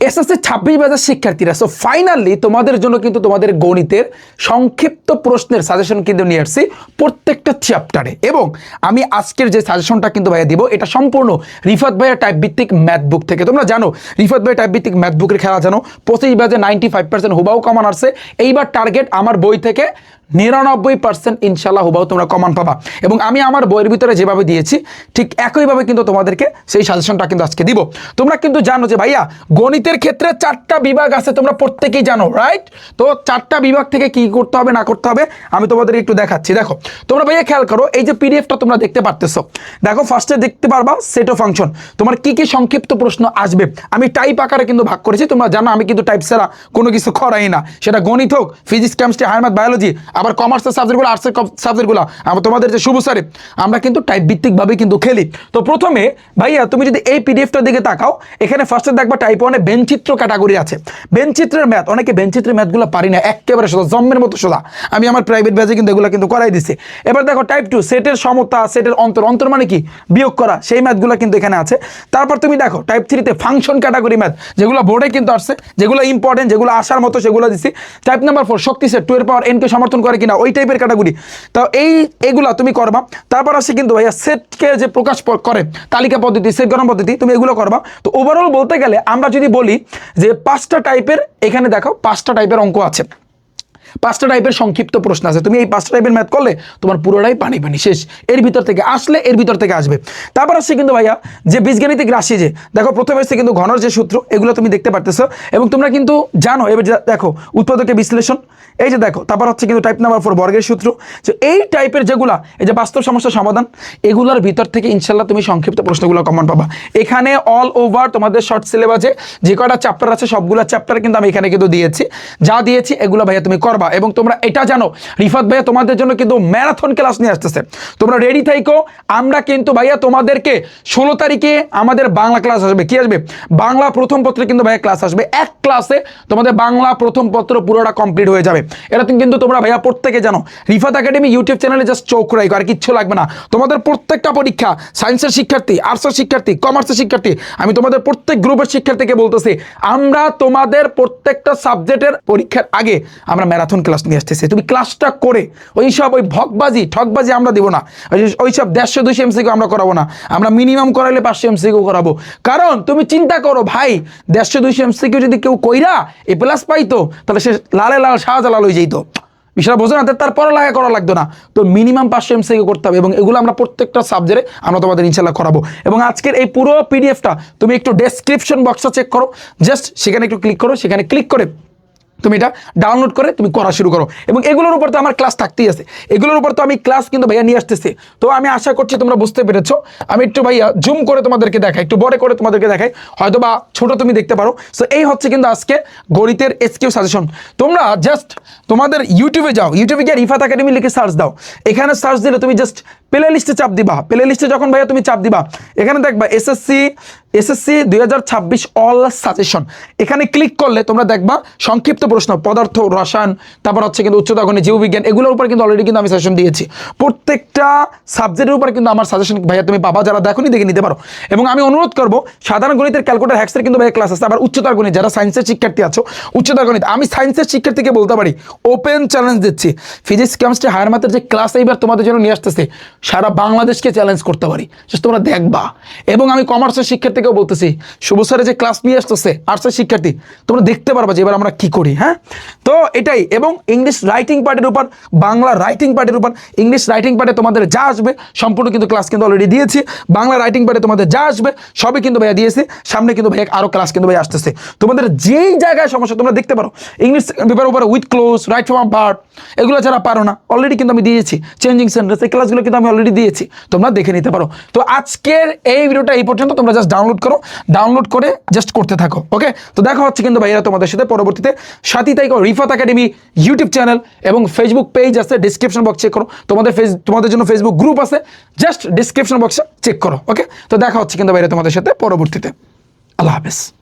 SSC 26 ব্যাচের শিক্ষার্থীরা, so finally তোমাদের জন্য কিন্তু তোমাদের গণিতের সংক্ষিপ্ত প্রশ্নের সাজেশন কিন্তু নিয়ে আসছি প্রত্যেকটা চ্যাপ্টারে। এবং আমি আজকের যে সাজেশনটা কিন্তু ভাইয়া দিব, এটা সম্পূর্ণ রিফাত ভাইয়া টাইপ ভিত্তিক ম্যাথ বুক থেকে। তোমরা জানো রিফাত ভাইয়া টাইপ ভিত্তিক ম্যাথ বুকের খেলা জানো, 25 ব্যাচে 95% হুবাও কমান আসছে। এইবার টার্গেট আমার বই থেকে 99% ইনশাল্লাহ হুবাও তোমরা কমান পাবা। এবং আমি আমার বইয়ের ভিতরে যেভাবে দিয়েছি ঠিক একইভাবে কিন্তু তোমাদেরকে সেই সাজেশনটা কিন্তু আজকে দিব। তোমরা কিন্তু জানো যে ভাইয়া গণিতের ক্ষেত্রে 4টা বিভাগ আছে, তোমরা প্রত্যেকেই জানো, রাইট? তো 4টা বিভাগ থেকে কি করতে হবে না করতে হবে আমি তোমাদেরকে একটু দেখাচ্ছি। দেখো তোমরা ভাইয়া খেয়াল করো, এই যে পিডিএফটা তোমরা দেখতে পারতেছো, দেখো ফার্স্টে দেখতে পারবা সেট অফ ফাংশন, তোমার কি কি সংক্ষিপ্ত প্রশ্ন আসবে আমি টাইপ আকারে কিন্তু ভাগ করেছি। তোমরা জানো আমি কিন্তু টাইপ ছাড়া কোনো কিছু করাই না, সেটা গণিত হোক, physics, chemistry, higher math, biology, আবার কমার্সের সাবজেক্টগুলো, আর্টসের সাবজেক্টগুলো, আবার তোমাদের যে শুভ স্যারে, আমরা কিন্তু টাইপ ভিত্তিকভাবে কিন্তু খেলি। তো প্রথমে ভাইয়া তুমি যদি এই পিডিএফটার দিকে তাকাও, এখানে ফার্স্টে দেখবা টাইপ 1-এ বেনচিত্র ক্যাটাগরি আছে। বেনচিত্রের ম্যাথ, অনেকে বেনচিত্রের ম্যাথগুলো পারি না, একেবারে সোজা, জম্মের মতো সোজা। আমি আমার প্রাইভেট ব্যাচে কিন্তু এগুলো কিন্তু করাই দিছি। এবার দেখো টাইপ 2, সেটের সমতা, সেটের অন্তর, অন্তর মানে কি বিয়োগ করা, সেই ম্যাথগুলো কিন্তু এখানে আছে। তারপর তুমি দেখো টাইপ 3-তে ফাংশন ক্যাটাগরি ম্যাথ, যেগুলো বোর্ডে কিন্তু আসছে, যেগুলো ইম্পর্টেন্ট, যেগুলো আসার মতো সেগুলো দিছি। টাইপ নাম্বার 4 শক্তি সেট, 2 এর পাওয়ার n কে সমর্থন করে কিনা, ওই টাইপের ক্যাটাগরি। তো এইগুলা তুমি করবা। তারপর আসছে কিন্তু ভাইয়া সেটকে যে প্রকাশ করে তালিকা পদ্ধতি, সেট গণনা পদ্ধতি, তুমি এগুলো করবা। তো ওভারঅল বলতে গেলে আমরা যদি বলি যে 5টা টাইপের, এখানে দেখো 5টা টাইপের অঙ্ক আছে, 5টা টাইপের সংক্ষিপ্ত প্রশ্ন আছে। তুমি এই 5টা টাইপের ম্যাথ করলে তোমার পুরোটাই পানি পানি শেষ। এর ভিতর থেকে আসলে এর ভিতর থেকে আসবে। তারপর আসছে কিন্তু ভাইয়া যে বীজগাণিতিক রাশি, যে দেখো প্রথমে আসছে কিন্তু ঘনর যে সূত্র, এগুলো তুমি দেখতে পারতেছো এবং তোমরা কিন্তু জানো। এবার দেখো উৎপাদকের বিশ্লেষণ, এই যে দেখো। তারপর হচ্ছে কিন্তু টাইপ নাম্বার 4 বর্গের সূত্র। তো এই টাইপের যেগুলা, এই যে বাস্তব সমস্যার সমাধান, এগুলোর ভিতর থেকে ইনশাল্লাহ তুমি সংক্ষিপ্ত প্রশ্নগুলো কমন পাবা। এখানে অল ওভার তোমাদের শর্ট সিলেবাসে যে কটা চ্যাপ্টার আছে সবগুলো চ্যাপ্টার কিন্তু আমি এখানে কিন্তু দিয়েছি, যা দিয়েছি এগুলো ভাইয়া তুমি করবা। এবং তোমরা এটা জানো রিফাত ভাইয়া তোমাদের জন্য কিন্তু ম্যারাথন ক্লাস নিয়ে আসতেছে, তোমরা রেডি থাইকো। আমরা কিন্তু ভাইয়া তোমাদেরকে 16 তারিখে আমাদের বাংলা ক্লাস আসবে। কি আসবে? বাংলা প্রথম পত্রে কিন্তু ভাইয়া ক্লাস আসবে। এক ক্লাসে তোমাদের বাংলা প্রথম পত্র পুরোটা কমপ্লিট হয়ে যাবে। এটা কিন্তু তোমরা ভাইয়া প্রত্যেকে জানো। রিফাত একাডেমি ইউটিউব চ্যানেলে জাস্ট চোখ রাখো, আর কিচ্ছু লাগবে না। তোমাদের প্রত্যেকটা পরীক্ষা, সায়েন্সের শিক্ষার্থী, আর্টসের শিক্ষার্থী, কমার্সের শিক্ষার্থী, আমি তোমাদের প্রত্যেক গ্রুপের শিক্ষার্থীকে বলতেছি, আমরা তোমাদের প্রত্যেকটা সাবজেক্টের পরীক্ষার আগে আমরা ম্যারাথন ক্লাস নিয়ে আসতেছি। তুমি ক্লাসটা করে ওই ভকবাজি ঠকবাজি আমরা দিব না। ওইসব 150-200 এমসিকিউ আমরা করাবো না, আমরা মিনিমাম করাইলে 500 এমসিকিউ করাবো। কারণ তুমি চিন্তা করো ভাই, 150-200 এমসিকিউ যদি কেউ কইরা এ প্লাস পাইতো, তাহলে সে লালে লাল শাহজালাল হয়ে যেত। বিষয়টা বোঝো না? তার পড়ালেখা করা লাগতো না। তো মিনিমাম 500 এমসিকিউ করতে হবে এবং এগুলো আমরা প্রত্যেকটা সাবজেক্টে আমরা তোমাদের ইনশাল্লাহ করাবো। এবং আজকের এই পুরো পিডিএফটা তুমি একটু ডেসক্রিপশন বক্সটা চেক করো, জাস্ট সেখানে একটু ক্লিক করো, সেখানে ক্লিক করে তুমি এটা ডাউনলোড করে তুমি করা শুরু করো। এবং এগুলোর উপর তো আমার ক্লাস থাকতেই আছে, এগুলোর উপর তো আমি ক্লাস কিন্তু ভাইয়া নিয়ে আসতেছি। তো আমি আশা করছি তোমরা বুঝতে পেরেছো। আমি একটু ভাইয়া জুম করে তোমাদেরকে দেখাই, একটু বড় করে তোমাদেরকে দেখাই, হয়তো বা ছোট তুমি দেখতে পারো। সো এই হচ্ছে কিন্তু আজকে গণিতের এসকিউ সাজেশন। তোমরা জাস্ট তোমাদের ইউটিউবে যাও, ইউটিউবে গিয়ে রিফাত একাডেমি লিখে সার্চ দাও। এখানে সার্চ দিলে তুমি জাস্ট প্লে লিস্টে চাপ দিবা। প্লে লিস্টে যখন ভাইয়া তুমি চাপ দিবা, এখানে দেখবা এসএসসি 2026 অল সাজেশন। এখানে ক্লিক করলে তোমরা দেখবা সংক্ষিপ্ত প্রশ্ন, পদার্থ, রসায়ন, তারপর হচ্ছে কিন্তু উচ্চতর গণিত, জীববিজ্ঞান, এগুলোর উপর কিন্তু অলরেডি কিন্তু আমি সাজেশন দিয়েছি। প্রত্যেকটা সাবজেক্টের উপর কিন্তু আমার সাজেশন ভাইয়া তুমি পাবা, যারা দেখোনি দেখে নিতে পারো। এবং আমি অনুরোধ করবো, সাধারণ গণিতের ক্যালকুলেটর হ্যাক্সের কিন্তু ভাইয়া ক্লাস আছে। আবার উচ্চতর গণিত, যারা সায়েন্সের শিক্ষার্থী আছো, উচ্চতর গণিত, আমি সায়েন্সের শিক্ষার্থীকে বলতে পারি ওপেন চ্যালেঞ্জ দিচ্ছি। ফিজিক্স, কেমিস্ট্রি, হায়ার ম্যাথের যে ক্লাস এইবার তোমাদের জন্য নিয়ে আসতেছে, সারা বাংলাদেশকে চ্যালেঞ্জ করতে পারি, জাস্ট তোমরা দেখবা। এবং আমি কমার্সের শিক্ষার্থীকেও বলতেছি, শুভ স্যারের যে ক্লাস নিয়ে আসতেছে আর্টসের শিক্ষার্থী, তোমরা দেখতে পারবা যে এবার আমরা কি করি। হ্যাঁ, তো এটাই। এবং ইংলিশ রাইটিং পার্টের উপর, বাংলা রাইটিং পার্টের উপর, ইংলিশ রাইটিং পার্টে তোমাদের যা আসবে সম্পূর্ণ কিন্তু ক্লাস কিন্তু অলরেডি দিয়েছি। বাংলা রাইটিং পার্টে তোমাদের যা আসবে সবই কিন্তু ভাইয়া দিয়েছি। সামনে কিন্তু ভাইয়া আরো ক্লাস কিন্তু ভাইয়া আসতেছে। তোমাদের যেই জায়গায় সমস্যা তোমরা দেখতে পারো, ইংলিশ পেপার উপরে with close, right form verb, এগুলো যারা পারো না অলরেডি কিন্তু আমি দিয়েছি। চেঞ্জিং সেন্টেন্স, এই ক্লাসগুলো কিন্তু আমি অলরেডি দিয়েছি, তোমরা দেখে নিতে পারো। তো আজকের এই ভিডিওটা এই পর্যন্ত। তোমরা জাস্ট ডাউনলোড করো, ডাউনলোড করে জাস্ট করতে থাকো। ওকে, তো দেখা হচ্ছে কিন্তু ভাইয়া তোমাদের সাথে পরবর্তীতে। সাথী তাই রিফাত একাডেমি ইউটিউব চ্যানেল এবং ফেসবুক পেজ আছে, ডিসক্রিপশন বক্স চেক করো। তোমাদের জন্য ফেসবুক গ্রুপ আছে, জাস্ট ডিসক্রিপশন বক্সে চেক করো। ওকে, তো দেখা হচ্ছে কিন্তু ভাইয়া তোমাদের সাথে পরবর্তীতে। আল্লাহ হাফেজ।